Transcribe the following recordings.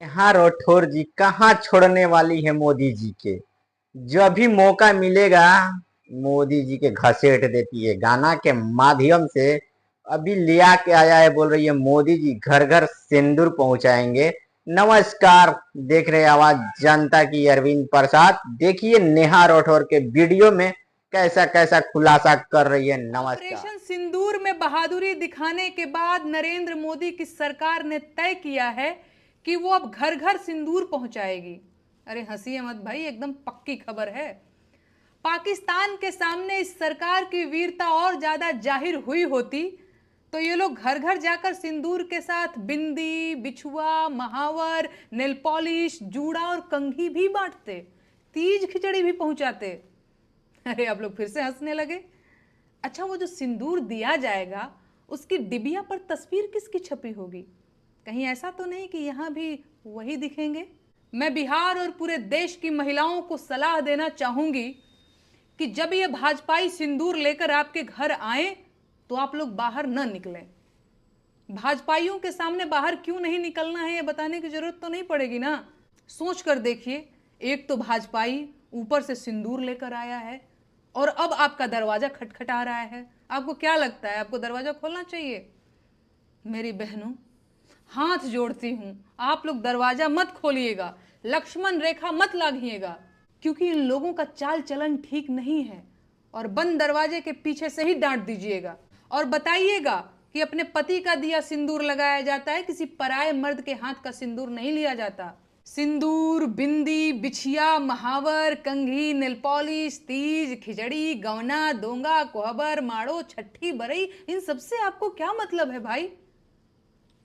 हाँ राठौर जी, कहाँ छोड़ने वाली है मोदी जी के। जब भी मौका मिलेगा मोदी जी के घसीट देती है गाना के माध्यम से। अभी लिया के आया है, बोल रही है मोदी जी घर घर सिंदूर पहुंचाएंगे। नमस्कार, देख रहे आवाज जनता की अरविंद प्रसाद। देखिए नेहा राठौर के वीडियो में कैसा कैसा खुलासा कर रही है। नमस्कार। ऑपरेशन सिंदूर में बहादुरी दिखाने के बाद नरेंद्र मोदी की सरकार ने तय किया है कि वो अब घर घर सिंदूर पहुंचाएगी। अरे हंसिए मत भाई, एकदम पक्की खबर है। पाकिस्तान के सामने इस सरकार की वीरता और ज्यादा जाहिर हुई होती तो ये लोग घर घर जाकर सिंदूर के साथ बिंदी, बिछुआ, महावर, नेल पॉलिश, जूड़ा और कंघी भी बांटते, तीज खिचड़ी भी पहुंचाते। अरे आप लोग फिर से हंसने लगे। अच्छा, वो जो सिंदूर दिया जाएगा उसकी डिबिया पर तस्वीर किसकी छपी होगी? कहीं ऐसा तो नहीं कि यहां भी वही दिखेंगे? मैं बिहार और पूरे देश की महिलाओं को सलाह देना चाहूंगी कि जब ये भाजपाई सिंदूर लेकर आपके घर आए तो आप लोग बाहर न निकलें। भाजपाइयों के सामने बाहर क्यों नहीं निकलना है ये बताने की जरूरत तो नहीं पड़ेगी ना। सोच कर देखिए, एक तो भाजपाई ऊपर से सिंदूर लेकर आया है और अब आपका दरवाजा खटखटा रहा है। आपको क्या लगता है, आपको दरवाजा खोलना चाहिए? मेरी बहनों, हाथ जोड़ती हूं, आप लोग दरवाजा मत खोलिएगा, लक्ष्मण रेखा मत लागिएगा, क्योंकि इन लोगों का चाल चलन ठीक नहीं है। और बंद दरवाजे के पीछे से ही डांट दीजिएगा और बताइएगा कि अपने पति का दिया सिंदूर लगाया जाता है, किसी पराये मर्द के हाथ का सिंदूर नहीं लिया जाता। सिंदूर, बिंदी, बिछिया, महावर, कंघी, नेल पॉलिश, तीज, खिचड़ी, गवना, दोंगा, कोहबर, माड़ो, छठी, बरई, इन सबसे आपको क्या मतलब है भाई?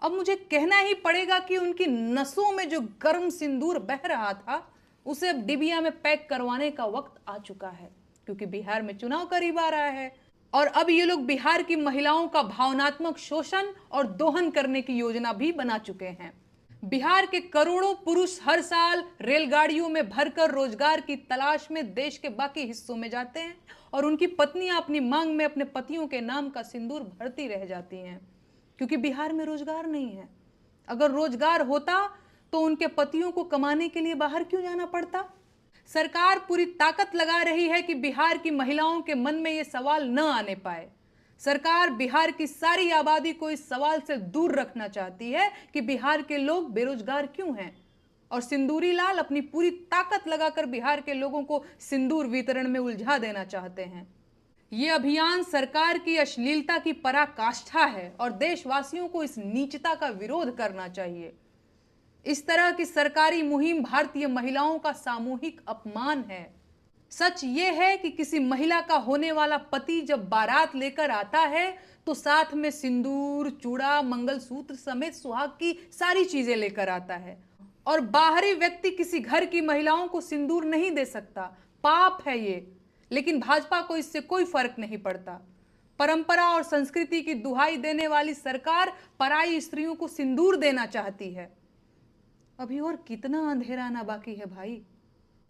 अब मुझे कहना ही पड़ेगा कि उनकी नसों में जो गर्म सिंदूर बह रहा था उसे अब डिबिया में पैक करवाने का वक्त आ चुका है, क्योंकि बिहार में चुनाव करीब आ रहा है और अब ये लोग बिहार की महिलाओं का भावनात्मक शोषण और दोहन करने की योजना भी बना चुके हैं। बिहार के करोड़ों पुरुष हर साल रेलगाड़ियों में भरकर रोजगार की तलाश में देश के बाकी हिस्सों में जाते हैं और उनकी पत्नियां अपनी मांग में अपने पतियों के नाम का सिंदूर भरती रह जाती हैं, क्योंकि बिहार में रोजगार नहीं है। अगर रोजगार होता तो उनके पतियों को कमाने के लिए बाहर क्यों जाना पड़ता? सरकार पूरी ताकत लगा रही है कि बिहार की महिलाओं के मन में यह सवाल न आने पाए। सरकार बिहार की सारी आबादी को इस सवाल से दूर रखना चाहती है कि बिहार के लोग बेरोजगार क्यों हैं, और सिंदूरी लाल अपनी पूरी ताकत लगाकर बिहार के लोगों को सिंदूर वितरण में उलझा देना चाहते हैं। ये अभियान सरकार की अश्लीलता की पराकाष्ठा है और देशवासियों को इस नीचता का विरोध करना चाहिए। इस तरह की सरकारी मुहिम भारतीय महिलाओं का सामूहिक अपमान है। सच ये है कि किसी महिला का होने वाला पति जब बारात लेकर आता है तो साथ में सिंदूर, चूड़ा, मंगलसूत्र समेत सुहाग की सारी चीजें लेकर आता है, और बाहरी व्यक्ति किसी घर की महिलाओं को सिंदूर नहीं दे सकता। पाप है ये। लेकिन भाजपा को इससे कोई फर्क नहीं पड़ता। परंपरा और संस्कृति की दुहाई देने वाली सरकार पराई स्त्रियों को सिंदूर देना चाहती है। अभी और कितना अंधेरा आना बाकी है भाई।